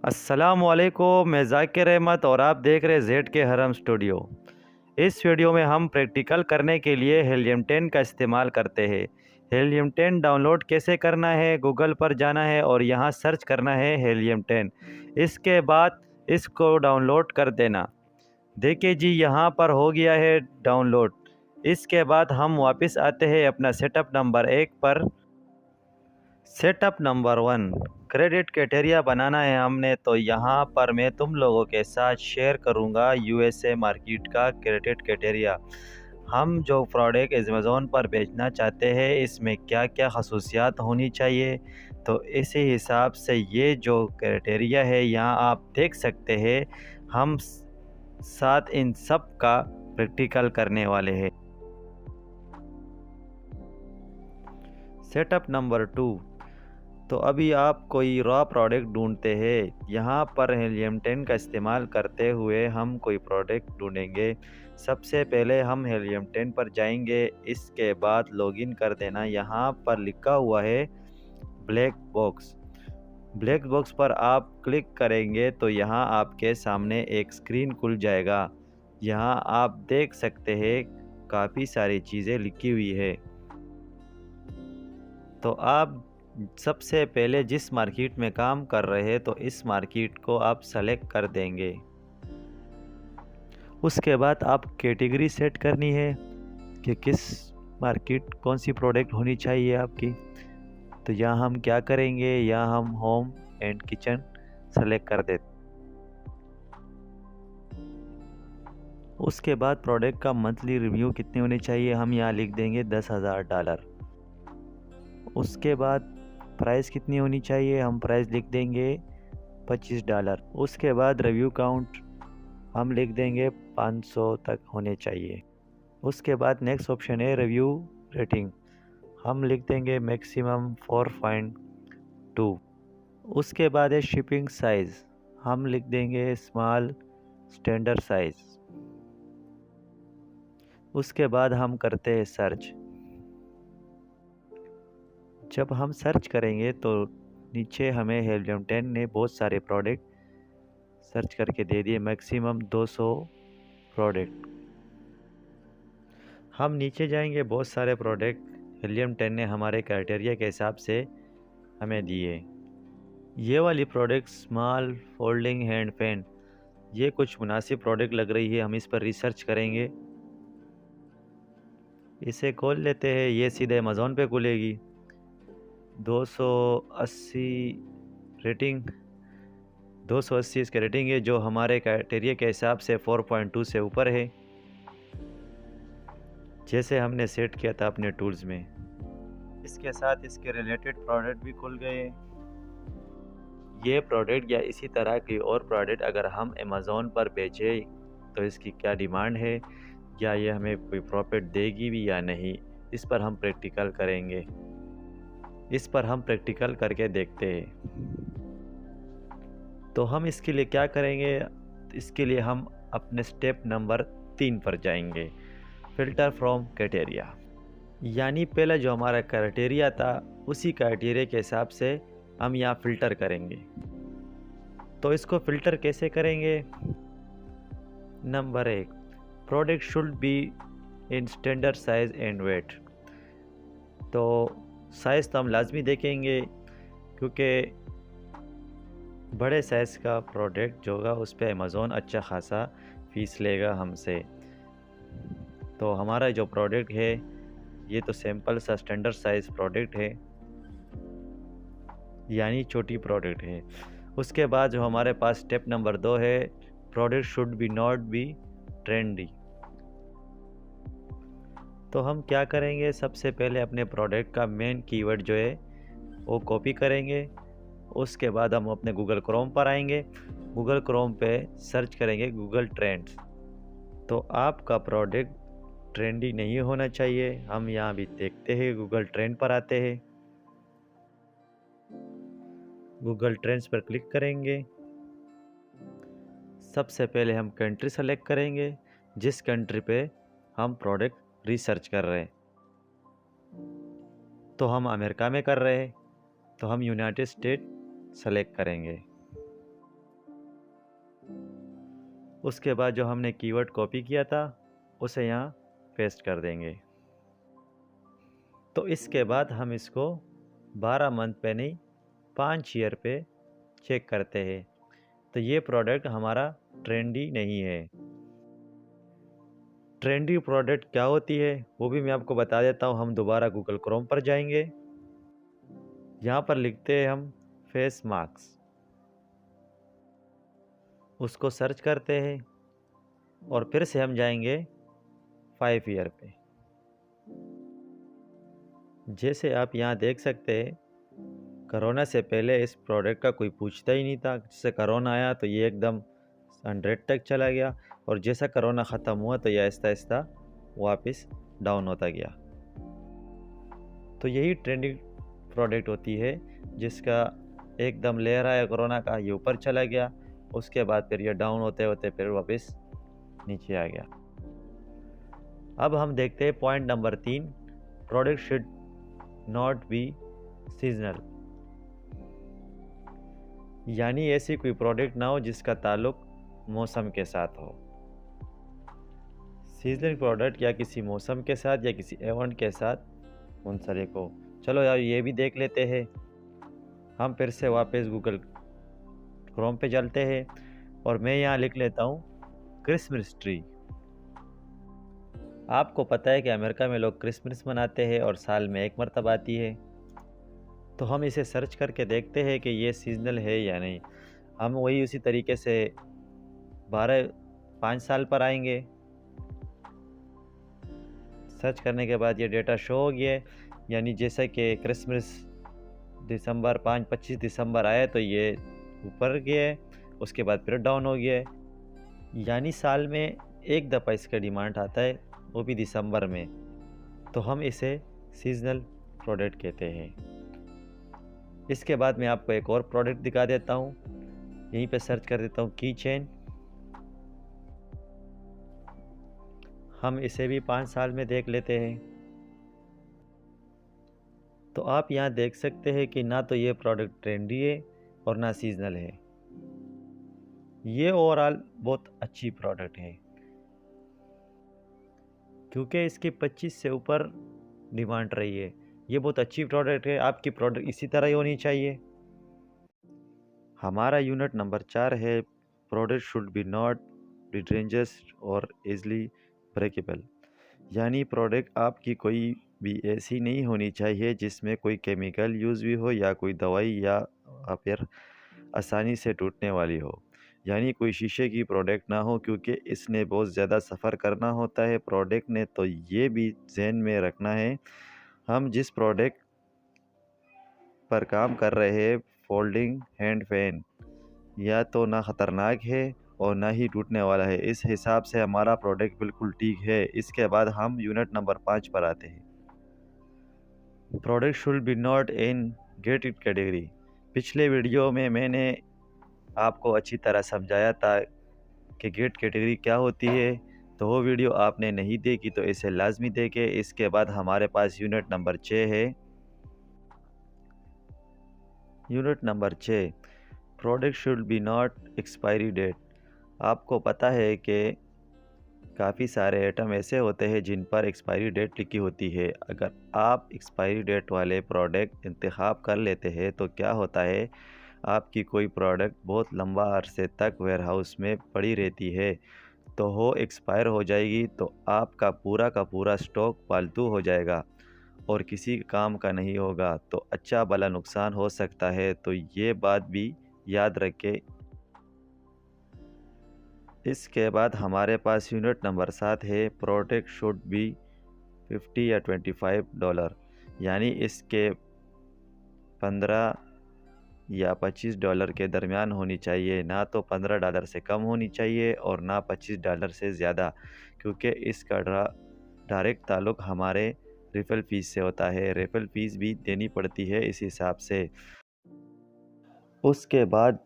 अस्सलामुअलैकुम, मैं ज़ाकिर अहमद और आप देख रहे जेड के हरम स्टूडियो। इस वीडियो में हम प्रैक्टिकल करने के लिए हीलियम 10 का इस्तेमाल करते हैं। हीलियम 10 डाउनलोड कैसे करना है, गूगल पर जाना है और यहाँ सर्च करना है हीलियम 10। इसके बाद इसको डाउनलोड कर देना। देखिए जी, यहाँ पर हो गया है डाउनलोड। इसके बाद हम वापस आते हैं अपना सेटअप नंबर 1 पर। सेटअप नंबर 1, क्रेडिट क्राइटेरिया बनाना है हमने, तो यहाँ पर मैं तुम लोगों के साथ शेयर करूँगा यूएसए मार्केट का क्रेडिट क्राइटेरिया। हम जो प्रोडक्ट अमेज़ॉन पर बेचना चाहते हैं इसमें क्या क्या खसूसियात होनी चाहिए, तो इसी हिसाब से ये जो क्राइटेरिया है यहाँ आप देख सकते हैं। हम साथ इन सब का प्रैक्टिकल करने वाले हैं। सेटअप नंबर 2, तो अभी आप कोई रॉ प्रोडक्ट ढूंढते हैं। यहाँ पर हीलियम 10 का इस्तेमाल करते हुए हम कोई प्रोडक्ट ढूंढेंगे। सबसे पहले हम हीलियम 10 पर जाएंगे। इसके बाद लॉगिन कर देना। यहाँ पर लिखा हुआ है ब्लैक बॉक्स। ब्लैक बॉक्स पर आप क्लिक करेंगे तो यहाँ आपके सामने एक स्क्रीन खुल जाएगा। यहाँ आप देख सकते हैं काफ़ी सारी चीज़ें लिखी हुई है। तो आप सबसे पहले जिस मार्केट में काम कर रहे हैं तो इस मार्केट को आप सेलेक्ट कर देंगे। उसके बाद आप कैटेगरी सेट करनी है कि किस मार्केट कौन सी प्रोडक्ट होनी चाहिए आपकी। तो यहाँ हम क्या करेंगे, यहाँ हम होम एंड किचन सेलेक्ट कर देते। उसके बाद प्रोडक्ट का मंथली रिव्यू कितने होने चाहिए, हम यहाँ लिख देंगे $10,000। उसके बाद प्राइस कितनी होनी चाहिए, हम प्राइस लिख देंगे $25। उसके बाद रिव्यू काउंट हम लिख देंगे 500 तक होने चाहिए। उसके बाद नेक्स्ट ऑप्शन है रिव्यू रेटिंग, हम लिख देंगे मैक्सिमम 4.2। उसके बाद है शिपिंग साइज़, हम लिख देंगे स्मॉल स्टैंडर्ड साइज़। उसके बाद हम करते हैं सर्च। जब हम सर्च करेंगे तो नीचे हमें हीलियम 10 ने बहुत सारे प्रोडक्ट सर्च करके दे दिए, मैक्सिमम 200 प्रोडक्ट। हम नीचे जाएंगे, बहुत सारे प्रोडक्ट हीलियम 10 ने हमारे क्राइटेरिया के हिसाब से हमें दिए। ये वाली product small folding hand pen, ये कुछ मुनासिब प्रोडक्ट लग रही है, हम इस पर रिसर्च करेंगे। इसे खोल लेते हैं, ये सीधे अमेज़ॉन पे खुलेगी। 280 रेटिंग, 280 इसकी रेटिंग है, जो हमारे क्राइटेरिया के हिसाब से 4.2 से ऊपर है, जैसे हमने सेट किया था अपने टूल्स में। इसके साथ इसके रिलेटेड प्रोडक्ट भी खुल गए। ये प्रोडक्ट या इसी तरह की और प्रोडक्ट अगर हम अमेज़ॉन पर बेचें तो इसकी क्या डिमांड है, या ये हमें कोई प्रॉफिट देगी भी या नहीं, इस पर हम प्रैक्टिकल करेंगे। इस पर हम प्रैक्टिकल करके देखते हैं। तो हम इसके लिए क्या करेंगे, इसके लिए हम अपने स्टेप नंबर 3 पर जाएंगे, फ़िल्टर फ्रॉम क्राइटेरिया। यानी पहले जो हमारा क्राइटेरिया था उसी क्राइटेरिया के हिसाब से हम यहाँ फ़िल्टर करेंगे। तो इसको फ़िल्टर कैसे करेंगे। Number 1, product should be in standard size and weight. तो साइज़ तो हम लाजमी देखेंगे, क्योंकि बड़े साइज़ का प्रोडक्ट जो होगा उस पर अमेज़ॉन अच्छा खासा फ़ीस लेगा हमसे। तो हमारा जो प्रोडक्ट है ये तो सिंपल सा स्टैंडर्ड साइज़ प्रोडक्ट है, यानी छोटी प्रोडक्ट है। उसके बाद जो हमारे पास स्टेप नंबर 2 है, product should be not be trendy. तो हम क्या करेंगे, सबसे पहले अपने प्रोडक्ट का मेन कीवर्ड जो है वो कॉपी करेंगे। उसके बाद हम अपने गूगल क्रोम पर आएंगे, गूगल क्रोम पे सर्च करेंगे गूगल ट्रेंड्स। तो आपका प्रोडक्ट ट्रेंडी नहीं होना चाहिए। हम यहाँ भी देखते हैं, गूगल ट्रेंड पर आते हैं, गूगल ट्रेंड्स पर क्लिक करेंगे। सबसे पहले हम कंट्री सेलेक्ट करेंगे, जिस कंट्री पे हम प्रोडक्ट रिसर्च कर रहे हैं। तो हम अमेरिका में कर रहे हैं, तो हम यूनाइटेड स्टेट सेलेक्ट करेंगे। उसके बाद जो हमने कीवर्ड कॉपी किया था उसे यहाँ पेस्ट कर देंगे। तो इसके बाद हम इसको 12 मंथ पे नहीं 5 ईयर पे चेक करते हैं। तो ये प्रोडक्ट हमारा ट्रेंडी नहीं है। ट्रेंडी प्रोडक्ट क्या होती है वो भी मैं आपको बता देता हूँ। हम दोबारा गूगल क्रोम पर जाएंगे, यहाँ पर लिखते हैं हम फेस मास्क, उसको सर्च करते हैं और फिर से हम जाएंगे 5 ईयर पे। जैसे आप यहाँ देख सकते हैं, कोरोना से पहले इस प्रोडक्ट का कोई पूछता ही नहीं था। जैसे कोरोना आया तो ये एकदम 100 तक चला गया और जैसा कोरोना ख़त्म हुआ तो ये आहिस्ता आहिस्ता वापस डाउन होता गया। तो यही ट्रेंडिंग प्रोडक्ट होती है जिसका एकदम लेयर आया कोरोना का, ये ऊपर चला गया, उसके बाद फिर ये डाउन होते होते फिर वापस नीचे आ गया। अब हम देखते हैं point number 3, product should not be seasonal, यानी ऐसी कोई प्रोडक्ट ना हो जिसका ताल्लुक मौसम के साथ हो। सीजनल प्रोडक्ट या किसी मौसम के साथ या किसी इवेंट के साथ मुंसलिक हो। चलो यार ये भी देख लेते हैं। हम फिर से वापस गूगल क्रोम पे चलते हैं और मैं यहाँ लिख लेता हूँ क्रिसमस ट्री। आपको पता है कि अमेरिका में लोग क्रिसमस मनाते हैं और साल में एक मरतबा आती है। तो हम इसे सर्च करके देखते हैं कि ये सीजनल है या नहीं। हम वही उसी तरीके से 5 साल पर आएंगे। सर्च करने के बाद ये डेटा शो हो गया, यानी जैसे कि क्रिसमस दिसंबर 25 दिसंबर आया तो ये ऊपर गया, उसके बाद फिर डाउन हो गया। यानी साल में एक दफ़ा इसका डिमांड आता है, वो भी दिसंबर में। तो हम इसे सीजनल प्रोडक्ट कहते हैं। इसके बाद मैं आपको एक और प्रोडक्ट दिखा देता हूँ। यहीं पे सर्च कर देता हूँ की चेन। हम इसे भी 5 साल में देख लेते हैं। तो आप यहाँ देख सकते हैं कि ना तो ये प्रोडक्ट ट्रेंडी है और ना सीजनल है। ये ओवरऑल बहुत अच्छी प्रोडक्ट है क्योंकि इसकी 25 से ऊपर डिमांड रही है। ये बहुत अच्छी प्रोडक्ट है। आपकी प्रोडक्ट इसी तरह ही होनी चाहिए। हमारा यूनिट नंबर 4 है product should be not be dangerous और इजली ब्रेकेबल, यानी प्रोडक्ट आपकी कोई भी ऐसी नहीं होनी चाहिए जिसमें कोई केमिकल यूज़ भी हो या कोई दवाई या फिर आसानी से टूटने वाली हो। यानी कोई शीशे की प्रोडक्ट ना हो क्योंकि इसने बहुत ज़्यादा सफ़र करना होता है प्रोडक्ट ने। तो ये भी ज़हन में रखना है। हम जिस प्रोडक्ट पर काम कर रहे हैं, फोल्डिंग हैंड फैन, या तो ना ख़तरनाक है और ना ही टूटने वाला है। इस हिसाब से हमारा प्रोडक्ट बिल्कुल ठीक है। इसके बाद हम यूनिट नंबर 5 पर आते हैं। Product should be not in get it category. पिछले वीडियो में मैंने आपको अच्छी तरह समझाया था कि गेट कैटेगरी क्या होती है, तो वो वीडियो आपने नहीं देखी तो इसे लाजमी देखें। इसके बाद हमारे पास यूनिट नंबर 6 है। Unit number 6, product should be not expiry date. आपको पता है कि काफ़ी सारे आइटम ऐसे होते हैं जिन पर एक्सपायरी डेट लिखी होती है। अगर आप एक्सपायरी डेट वाले प्रोडक्ट इंतखाब कर लेते हैं तो क्या होता है, आपकी कोई प्रोडक्ट बहुत लंबा अरसे तक वेयरहाउस में पड़ी रहती है तो वो एक्सपायर हो जाएगी तो आपका का पूरा स्टॉक फालतू हो जाएगा और किसी काम का नहीं होगा, तो अच्छा भला नुकसान हो सकता है। तो ये बात भी याद रखें। इसके बाद हमारे पास यूनिट नंबर 7 है प्रोडक्ट शुड बी 50 या $25, यानी इसके 15 या $25 के दरमियान होनी चाहिए, ना तो $15 से कम होनी चाहिए और ना $25 से ज़्यादा, क्योंकि इसका डायरेक्ट ताल्लुक़ हमारे रेफरल फ़ीस से होता है। रेफरल फ़ीस भी देनी पड़ती है इस हिसाब से। उसके बाद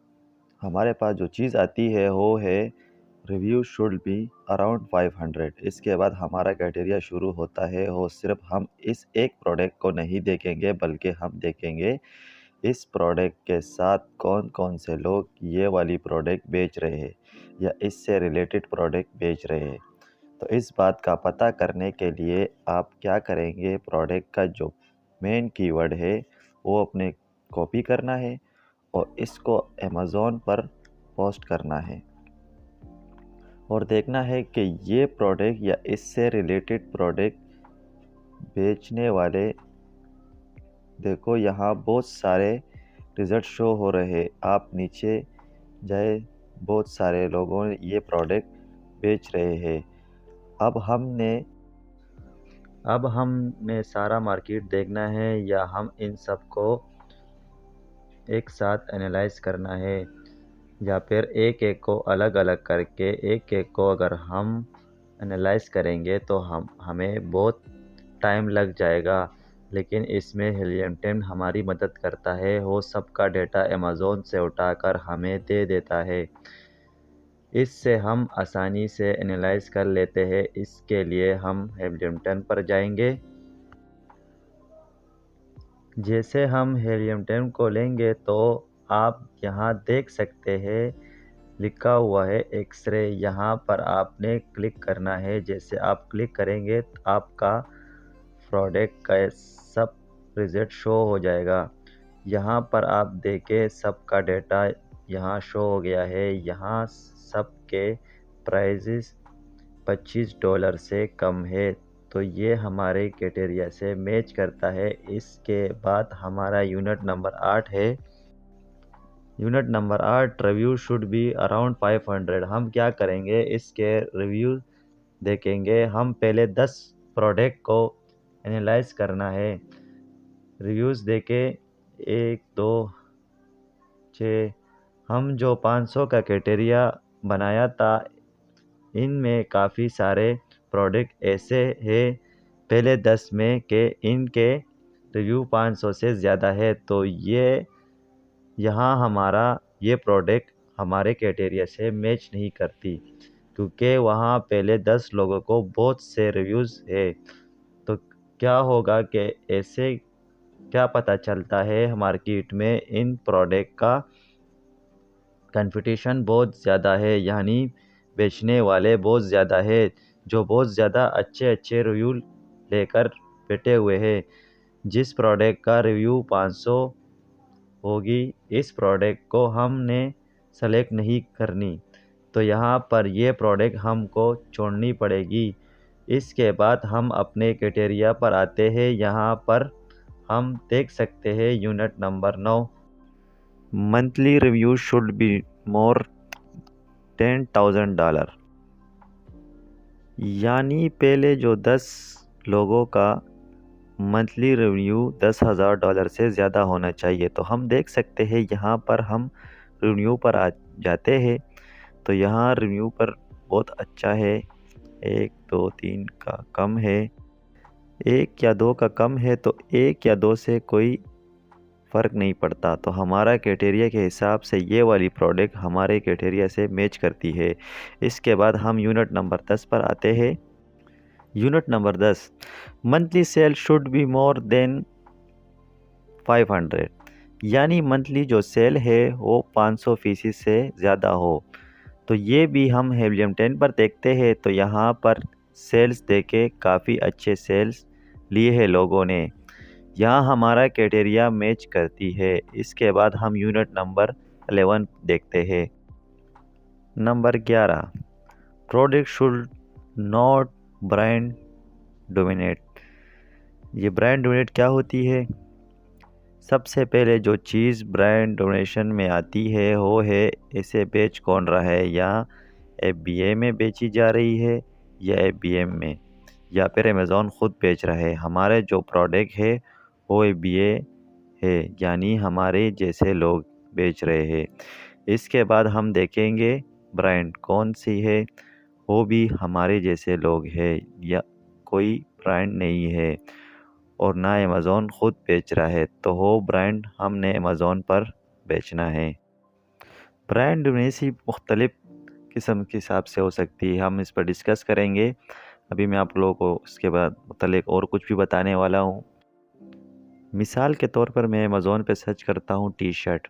हमारे पास जो चीज़ आती है वो है रिव्यू शुड बी अराउंड 500। इसके बाद हमारा क्राइटेरिया शुरू होता है। वो सिर्फ हम इस एक प्रोडक्ट को नहीं देखेंगे बल्कि हम देखेंगे इस प्रोडक्ट के साथ कौन कौन से लोग ये वाली प्रोडक्ट बेच रहे हैं या इससे रिलेटेड प्रोडक्ट बेच रहे हैं। तो इस बात का पता करने के लिए आप क्या करेंगे, प्रोडक्ट का जो मेन कीवर्ड है वो अपने कॉपी करना है और इसको अमेज़ॉन पर पोस्ट करना है और देखना है कि ये प्रोडक्ट या इससे रिलेटेड प्रोडक्ट बेचने वाले, देखो यहाँ बहुत सारे रिज़ल्ट शो हो रहे। आप नीचे जाए, बहुत सारे लोगों ने ये प्रोडक्ट बेच रहे हैं। अब हमने सारा मार्केट देखना है या हम इन सब को एक साथ एनालाइज करना है या फिर एक एक को अलग अलग करके एक एक को अगर हम एनालाइज करेंगे तो हमें बहुत टाइम लग जाएगा। लेकिन इसमें हीलियम 10 हमारी मदद करता है, वो सबका डेटा अमेज़ॉन से उठाकर हमें दे देता है। इससे हम आसानी से एनालाइज कर लेते हैं। इसके लिए हम हीलियम 10 पर जाएंगे। जैसे हम हीलियम 10 को लेंगे तो आप यहाँ देख सकते हैं लिखा हुआ है एक्सरे। यहाँ पर आपने क्लिक करना है। जैसे आप क्लिक करेंगे तो आपका प्रोडक्ट का सब रिजल्ट शो हो जाएगा। यहाँ पर आप देखें सबका डेटा यहाँ शो हो गया है। यहाँ सबके प्राइजेस $25 से कम है, तो ये हमारे क्राइटेरिया से मैच करता है। इसके बाद हमारा यूनिट नंबर 8 है। Unit number 8, review should be around 500। हम क्या करेंगे, इसके रिव्यू देखेंगे। हम पहले 10 प्रोडक्ट को एनालाइज करना है। रिव्यूज़ देखे 1 2 6। हम जो 500 का क्राइटेरिया बनाया था, इनमें काफ़ी सारे प्रोडक्ट ऐसे हैं पहले 10 में के इनके रिव्यू 500 से ज़्यादा है। तो यहाँ हमारा ये प्रोडक्ट हमारे क्राइटेरिया से मैच नहीं करती, क्योंकि वहाँ पहले 10 लोगों को बहुत से रिव्यूज़ है। तो क्या होगा कि ऐसे क्या पता चलता है मार्केट में इन प्रोडक्ट का कंपटीशन बहुत ज़्यादा है, यानी बेचने वाले बहुत ज़्यादा है जो बहुत ज़्यादा अच्छे अच्छे रिव्यू लेकर बैठे हुए हैं। जिस प्रोडक्ट का रिव्यू 500 होगी, इस प्रोडक्ट को हमने सेलेक्ट नहीं करनी, तो यहाँ पर ये प्रोडक्ट हमको छोड़नी पड़ेगी। इसके बाद हम अपने क्राइटेरिया पर आते हैं। यहाँ पर हम देख सकते हैं unit number 9, monthly review should be more $10,000। यानी पहले जो 10 लोगों का मंथली रिव्यू $10,000 से ज़्यादा होना चाहिए। तो हम देख सकते हैं यहाँ पर हम रिव्यू पर आ जाते हैं तो यहाँ रिव्यू पर बहुत अच्छा है। 1 2 3 का कम है, 1 या 2 का कम है, तो 1 या 2 से कोई फ़र्क नहीं पड़ता। तो हमारा क्राइटेरिया के हिसाब से ये वाली प्रोडक्ट हमारे क्राइटेरिया से मैच करती है। इसके बाद हम यूनिट नंबर 10 पर आते हैं। Unit number 10, monthly cell should be more than 500। यानी मंथली जो सेल है वो 500% से ज़्यादा हो। तो ये भी हम हीलियम 10 पर देखते हैं। तो यहाँ पर सेल्स देके काफ़ी अच्छे सेल्स लिए हैं लोगों ने, यहाँ हमारा क्राइटेरिया मैच करती है। इसके बाद हम यूनिट नंबर 11 देखते हैं। Number 11, product should not brand dominate. ये ब्रांड डोमिनेट क्या होती है? सबसे पहले जो चीज़ ब्रांड डोमिनेशन में आती है वो है इसे बेच कौन रहा है, या FBA में बेची जा रही है या FBM में, या फिर अमेज़ॉन ख़ुद बेच रहा है। हमारे जो प्रोडक्ट है वो FBA है, यानी हमारे जैसे लोग बेच रहे हैं। इसके बाद हम देखेंगे ब्रांड कौन सी है, वो भी हमारे जैसे लोग हैं या कोई ब्रांड नहीं है और ना अमेज़ॉन ख़ुद बेच रहा है, तो वो ब्रांड हमने अमेज़ॉन पर बेचना है। ब्रांड डोमिनेसी मुख्तलिफ़ किस्म के हिसाब से हो सकती है, हम इस पर डिस्कस करेंगे। अभी मैं आप लोगों को उसके बाद मुतल्लिक़ और कुछ भी बताने वाला हूँ। मिसाल के तौर पर मैं अमेज़ॉन पे सर्च करता हूँ टी शर्ट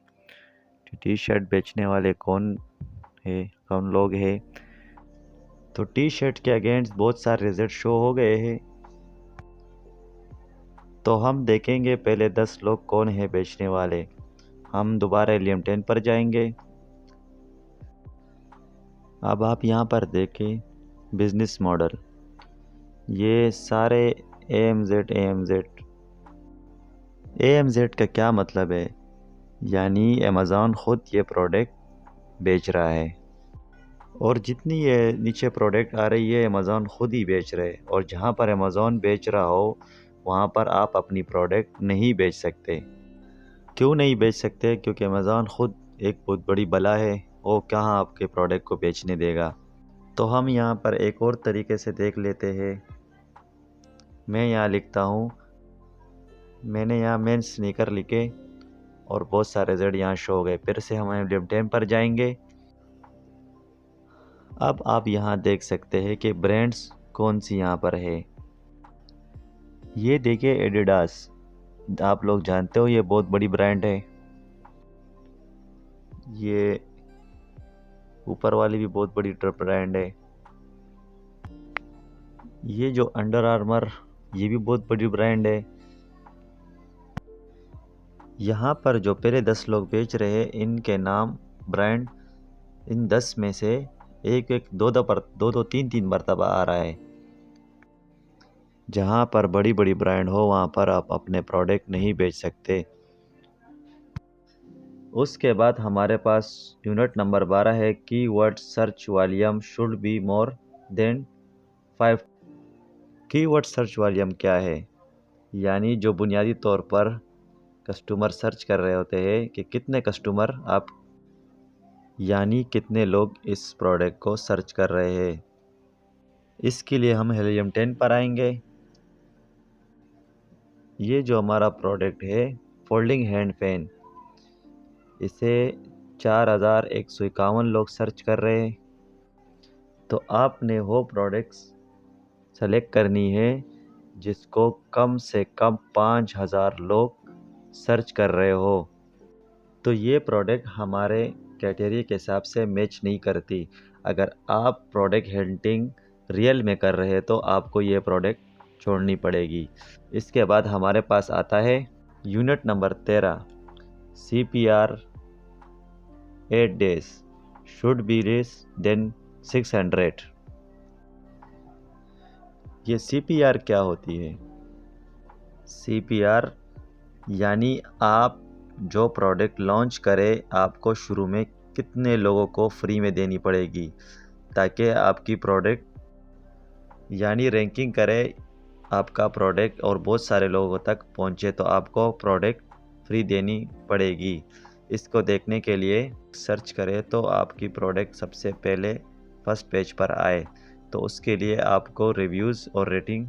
बेचने वाले कौन लोग हैं। तो टी शर्ट के अगेंस्ट बहुत सारे रिजल्ट शो हो गए हैं। तो हम देखेंगे पहले 10 लोग कौन है बेचने वाले। हम दोबारा Helium 10 पर जाएंगे। अब आप यहाँ पर देखें बिजनेस मॉडल, ये सारे AMZ का क्या मतलब है, यानी अमेज़ॉन ख़ुद ये प्रोडक्ट बेच रहा है और जितनी ये नीचे प्रोडक्ट आ रही है अमेज़ॉन ख़ुद ही बेच रहे हैं। और जहाँ पर अमेज़ॉन बेच रहा हो वहाँ पर आप अपनी प्रोडक्ट नहीं बेच सकते। क्यों नहीं बेच सकते? क्योंकि अमेज़ॉन ख़ुद एक बहुत बड़ी बला है, वो कहाँ आपके प्रोडक्ट को बेचने देगा। तो हम यहाँ पर एक और तरीके से देख लेते हैं। मैं यहाँ लिखता हूँ, मैंने यहाँ मेन स्नीकर लिखे और बहुत सारे रिजल्ट यहाँ शो हो गए। फिर से हम Helium 10 पर जाएंगे। अब आप यहाँ देख सकते हैं कि ब्रांड्स कौन सी यहाँ पर है। ये देखिए एडिडास, आप लोग जानते हो ये बहुत बड़ी ब्रांड है। ये ऊपर वाली भी बहुत बड़ी ब्रांड है। ये जो अंडर आर्मर, ये भी बहुत बड़ी ब्रांड है। यहाँ पर जो पहले 10 लोग बेच रहे हैं इनके नाम ब्रांड इन 10 में से एक दो तीन मरतबा आ रहा है। जहाँ पर बड़ी बड़ी ब्रांड हो वहाँ पर आप अपने प्रोडक्ट नहीं बेच सकते। उसके बाद हमारे पास यूनिट नंबर 12 है, keyword search volume should be more than 5। Keyword search volume क्या है? यानी जो बुनियादी तौर पर कस्टमर सर्च कर रहे होते हैं कि कितने कस्टमर आप, यानी कितने लोग इस प्रोडक्ट को सर्च कर रहे हैं। इसके लिए हम Helium 10 पर आएंगे। ये जो हमारा प्रोडक्ट है फोल्डिंग हैंड फैन, इसे 4151 लोग सर्च कर रहे हैं। तो आपने वो प्रोडक्ट्स सेलेक्ट करनी है जिसको कम से कम 5000 लोग सर्च कर रहे हो। तो ये प्रोडक्ट हमारे कैटेगरी के हिसाब से मैच नहीं करती। अगर आप प्रोडक्ट हंटिंग रियल में कर रहे हैं तो आपको ये प्रोडक्ट छोड़नी पड़ेगी। इसके बाद हमारे पास आता है unit number 13, CPR 8 days should be less than 600। ये CPR क्या होती है? CPR यानी आप जो प्रोडक्ट लॉन्च करें आपको शुरू में कितने लोगों को फ्री में देनी पड़ेगी ताकि आपकी प्रोडक्ट यानी रैंकिंग करे आपका प्रोडक्ट और बहुत सारे लोगों तक पहुंचे, तो आपको प्रोडक्ट फ्री देनी पड़ेगी। इसको देखने के लिए सर्च करें तो आपकी प्रोडक्ट सबसे पहले फर्स्ट पेज पर आए, तो उसके लिए आपको रिव्यूज़ और रेटिंग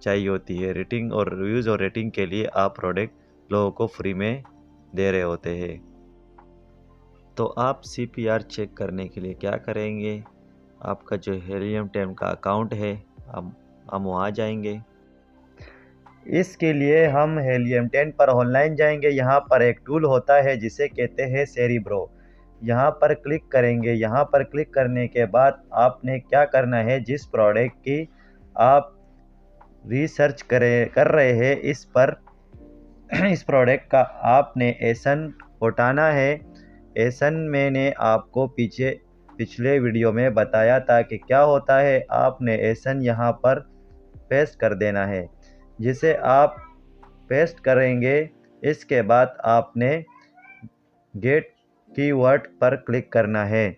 चाहिए होती है। रेटिंग और रिव्यूज़ और रेटिंग के लिए आप प्रोडक्ट लोगों को फ्री में दे रहे होते हैं। तो आप CPR चेक करने के लिए क्या करेंगे, आपका जो Helium 10 का अकाउंट है हम वहाँ जाएंगे। इसके लिए हम Helium 10 पर ऑनलाइन जाएंगे। यहाँ पर एक टूल होता है जिसे कहते हैं सेरिब्रो। यहाँ पर क्लिक करेंगे। यहाँ पर क्लिक करने के बाद आपने क्या करना है, जिस प्रोडक्ट की आप रिसर्च कर रहे हैं इस प्रोडक्ट का आपने एसन उठाना है। एसन मैंने आपको पिछले वीडियो में बताया था कि क्या होता है। आपने एसन यहाँ पर पेस्ट कर देना है, जिसे आप पेस्ट करेंगे। इसके बाद आपने गेट कीवर्ड पर क्लिक करना है।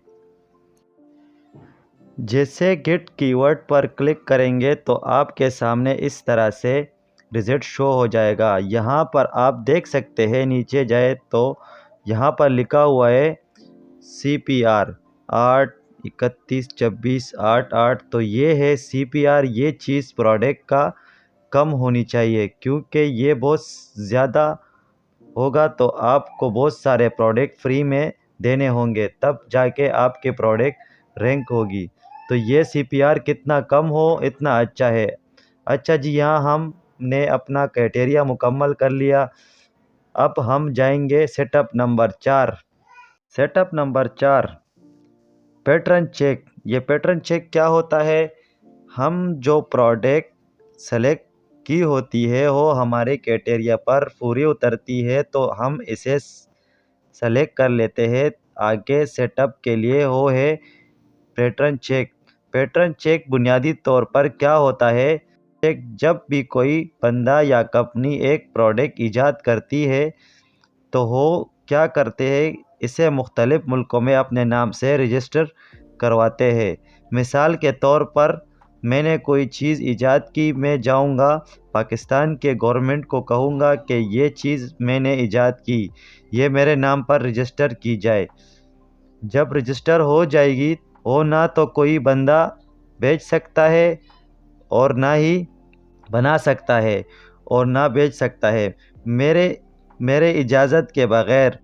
जैसे गेट कीवर्ड पर क्लिक करेंगे तो आपके सामने इस तरह से रिजल्ट शो हो जाएगा। यहाँ पर आप देख सकते हैं, नीचे जाए तो यहाँ पर लिखा हुआ है CPR 8 31 26 8 8। तो ये है CPR। ये चीज़ प्रोडक्ट का कम होनी चाहिए, क्योंकि ये बहुत ज़्यादा होगा तो आपको बहुत सारे प्रोडक्ट फ्री में देने होंगे, तब जाके आपके प्रोडक्ट रैंक होगी। तो ये CPR कितना कम हो इतना अच्छा है। अच्छा जी, यहाँ हम हमने अपना क्राइटेरिया मुकम्मल कर लिया। अब हम जाएंगे setup number 4। Setup number 4, pattern check. ये पैटर्न चेक क्या होता है? हम जो प्रोडक्ट सेलेक्ट की होती है वो हमारे क्राइटेरिया पर पूरी उतरती है तो हम इसे सेलेक्ट कर लेते हैं। आगे सेटअप के लिए वो है पैटर्न चेक। पैटर्न चेक बुनियादी तौर पर क्या होता है? जब भी कोई बंदा या कंपनी एक प्रोडक्ट ईजाद करती है तो वो क्या करते हैं, इसे मुख्तलिफ मुल्कों में अपने नाम से रजिस्टर करवाते हैं। मिसाल के तौर पर मैंने कोई चीज़ ईजाद की, मैं जाऊंगा पाकिस्तान के गवर्नमेंट को कहूँगा कि ये चीज़ मैंने ईजाद की, ये मेरे नाम पर रजिस्टर की जाए। जब रजिस्टर हो जाएगी वो ना तो कोई बंदा बेच सकता है और ना ही बना सकता है और ना बेच सकता है मेरे इजाज़त के बग़ैर।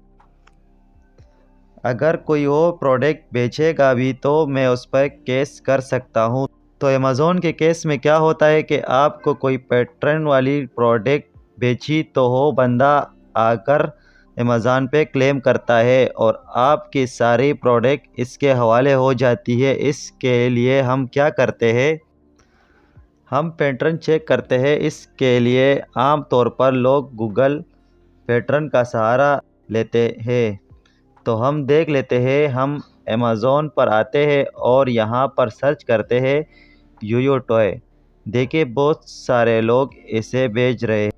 अगर कोई वो प्रोडक्ट बेचेगा भी तो मैं उस पर केस कर सकता हूँ। तो अमेज़ॉन के केस में क्या होता है कि आपको कोई पैटर्न वाली प्रोडक्ट बेची तो वो बंदा आकर अमेज़ॉन पे क्लेम करता है और आपकी सारी प्रोडक्ट इसके हवाले हो जाती है। इसके लिए हम क्या करते हैं, हम पैटर्न चेक करते हैं। इसके लिए आम तौर पर लोग गूगल पैटर्न का सहारा लेते हैं। तो हम देख लेते हैं, हम अमेज़ॉन पर आते हैं और यहाँ पर सर्च करते हैं योयो टॉय। देखिए बहुत सारे लोग इसे बेच रहे हैं।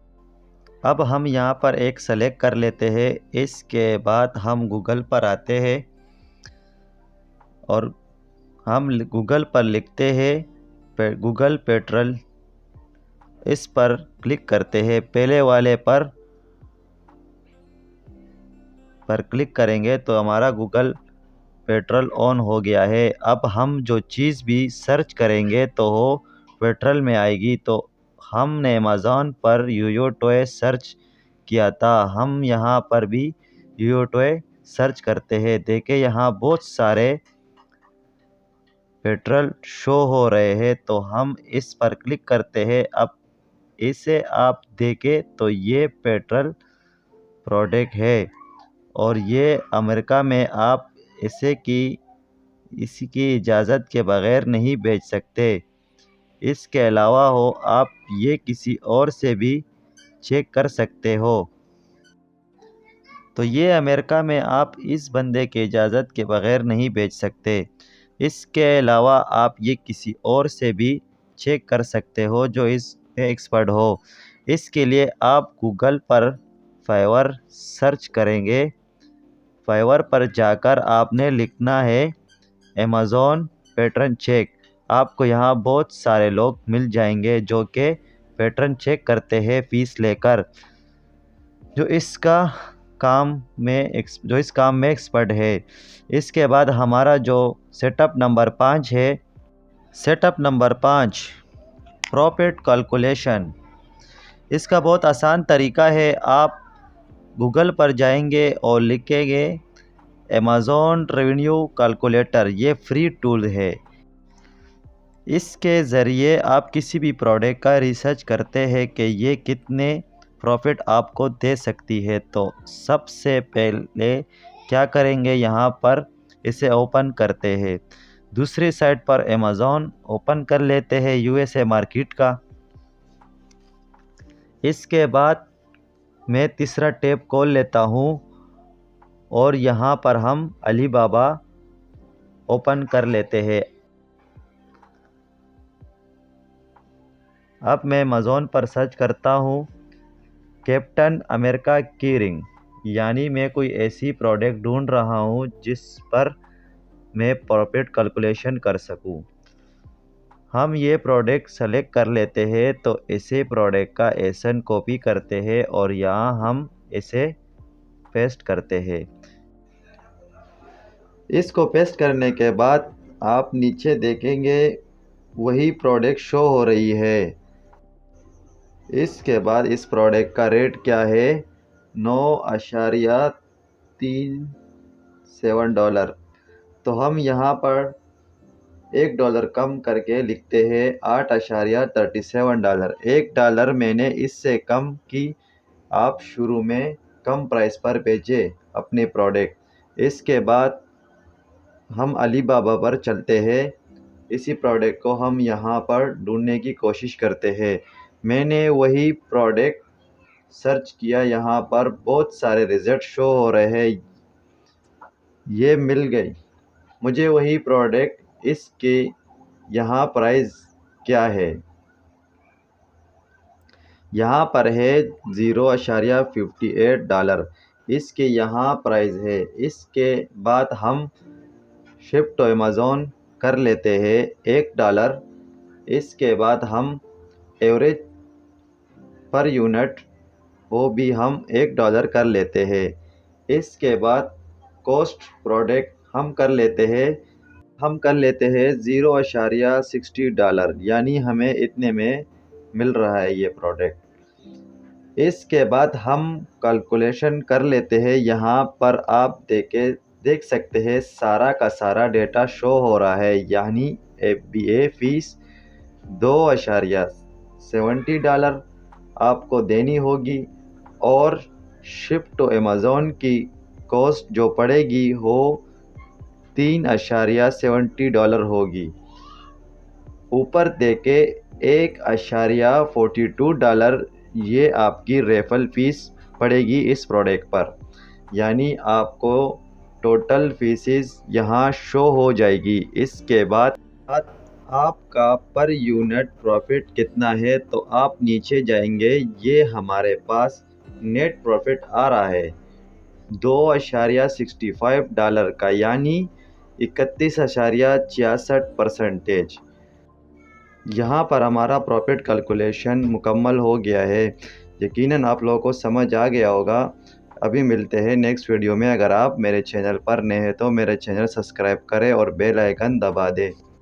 अब हम यहाँ पर एक सेलेक्ट कर लेते हैं। इसके बाद हम गूगल पर आते हैं और हम गूगल पर लिखते हैं गूगल पैटर्न। इस पर क्लिक करते हैं। पहले वाले पर क्लिक करेंगे तो हमारा गूगल पैटर्न ऑन हो गया है। अब हम जो चीज़ भी सर्च करेंगे तो वो पैटर्न में आएगी। तो हमने अमेज़ॉन पर योयो टॉय सर्च किया था, हम यहाँ पर भी योयो टॉय सर्च करते हैं। देखें यहाँ बहुत सारे पैटर्न शो हो रहे हैं तो हम इस पर क्लिक करते हैं। अब इसे आप देखें तो ये पैटर्न प्रोडक्ट है और ये अमेरिका में आप इसकी इजाज़त के बग़ैर नहीं बेच सकते। इसके अलावा हो आप ये किसी और से भी चेक कर सकते हो। तो ये अमेरिका में आप इस बंदे के इजाज़त के बग़ैर नहीं बेच सकते। इसके अलावा आप ये किसी और से भी चेक कर सकते हो जो इस पे एक्सपर्ट हो। इसके लिए आप गूगल पर फाइवर सर्च करेंगे। फाइवर पर जाकर आपने लिखना है अमेज़ॉन पैटर्न चेक। आपको यहाँ बहुत सारे लोग मिल जाएंगे जो कि पैटर्न चेक करते हैं फ़ीस लेकर, जो इस काम में एक्सपर्ट है। इसके बाद हमारा जो सेटअप नंबर 5 है, सेटअप नंबर 5 प्रॉफिट कैलकुलेशन। इसका बहुत आसान तरीका है। आप गूगल पर जाएंगे और लिखेंगे अमेज़ॉन रेवेन्यू कैलकुलेटर। ये फ्री टूल है। इसके ज़रिए आप किसी भी प्रोडक्ट का रिसर्च करते हैं कि ये कितने प्रॉफिट आपको दे सकती है। तो सबसे पहले क्या करेंगे, यहाँ पर इसे ओपन करते हैं। दूसरी साइट पर अमेज़ॉन ओपन कर लेते हैं यूएसए मार्केट का। इसके बाद मैं तीसरा टैब खोल लेता हूँ और यहाँ पर हम अलीबाबा ओपन कर लेते हैं। अब मैं अमेज़ॉन पर सर्च करता हूँ कैप्टन अमेरिका की रिंग, यानी मैं कोई ऐसी प्रोडक्ट ढूंढ रहा हूँ जिस पर मैं प्रॉफिट कैलकुलेशन कर सकूँ। हम ये प्रोडक्ट सेलेक्ट कर लेते हैं तो इसे प्रोडक्ट का एसन कॉपी करते हैं और यहाँ हम इसे पेस्ट करते हैं। इसको पेस्ट करने के बाद आप नीचे देखेंगे वही प्रोडक्ट शो हो रही है। इसके बाद इस प्रोडक्ट का रेट क्या है, $9.37। तो हम यहाँ पर $1 कम करके लिखते हैं $8.37। $1 मैंने इससे कम की। आप शुरू में कम प्राइस पर बेचें अपने प्रोडक्ट। इसके बाद हम अलीबाबा पर चलते हैं। इसी प्रोडक्ट को हम यहाँ पर ढूंढने की कोशिश करते हैं। मैंने वही प्रोडक्ट सर्च किया, यहाँ पर बहुत सारे रिजल्ट शो हो रहे हैं। ये मिल गई मुझे वही प्रोडक्ट। इसके यहाँ प्राइस क्या है? यहाँ पर है $0.58। इसके यहाँ प्राइस है। इसके बाद हम शिफ्ट टू अमेज़ॉन कर लेते हैं $1। इसके बाद हम एवरेज पर यूनिट वो भी हम $1 कर लेते हैं। इसके बाद कॉस्ट प्रोडक्ट हम कर लेते हैं $0.60, यानी हमें इतने में मिल रहा है ये प्रोडक्ट। इसके बाद हम कैलकुलेशन कर लेते हैं। यहाँ पर आप देख सकते हैं सारा का सारा डेटा शो हो रहा है, यानी FBA फीस $2.70 आपको देनी होगी और शिप टू अमेज़ॉन की कॉस्ट जो पड़ेगी वो $3.70 होगी। ऊपर देके $1.42 ये आपकी रेफरल फीस पड़ेगी इस प्रोडक्ट पर, यानी आपको टोटल फीसेस यहाँ शो हो जाएगी। इसके बाद आपका पर यूनिट प्रॉफिट कितना है, तो आप नीचे जाएंगे। ये हमारे पास नेट प्रॉफिट आ रहा है $2.65 का, यानी 31.66%। यहाँ पर हमारा प्रॉफिट कैलकुलेशन मुकम्मल हो गया है। यकीनन आप लोगों को समझ आ गया होगा। अभी मिलते हैं नेक्स्ट वीडियो में। अगर आप मेरे चैनल पर नए हैं तो मेरे चैनल सब्सक्राइब करें और बेल आइकन दबा दें।